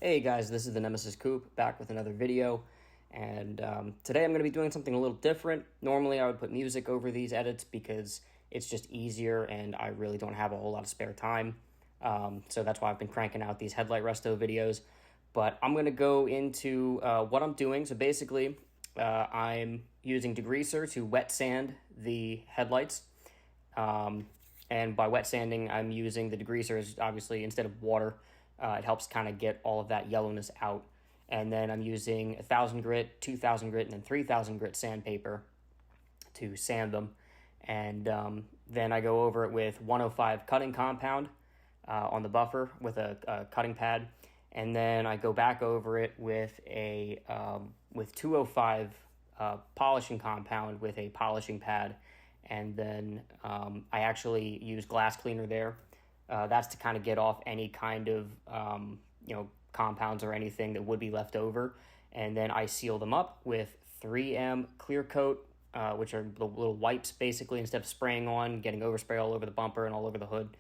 Hey guys, this is the Nemesis Coupe back with another video, and today I'm going to be doing something a little different. Normally I would put music over these edits because it's just easier and I really don't have a whole lot of spare time, so that's why I've been cranking out these headlight resto videos. But I'm going to go into what I'm doing. So basically I'm using degreaser to wet sand the headlights, and by wet sanding I'm using the degreasers obviously instead of water. It helps kind of get all of that yellowness out. And then I'm using 1,000 grit, 2,000 grit, and then 3,000 grit sandpaper to sand them. And then I go over it with 105 cutting compound on the buffer with a cutting pad. And then I go back over it with with 205 polishing compound with a polishing pad. And then I actually use glass cleaner there. That's to kind of get off any kind of, compounds or anything that would be left over. And then I seal them up with 3M clear coat, which are the little wipes basically. Instead of spraying on, getting overspray all over the bumper and all over the hood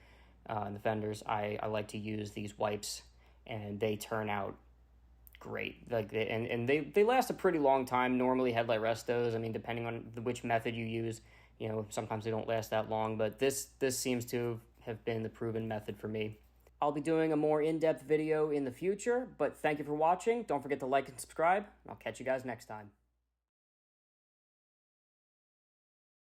and the fenders, I like to use these wipes, and they turn out great. They last a pretty long time. Normally headlight restos, I mean, depending on which method you use, sometimes they don't last that long, but this seems to have been the proven method for me. I'll be doing a more in-depth video in the future, but thank you for watching. Don't forget to like and subscribe. I'll catch you guys next time.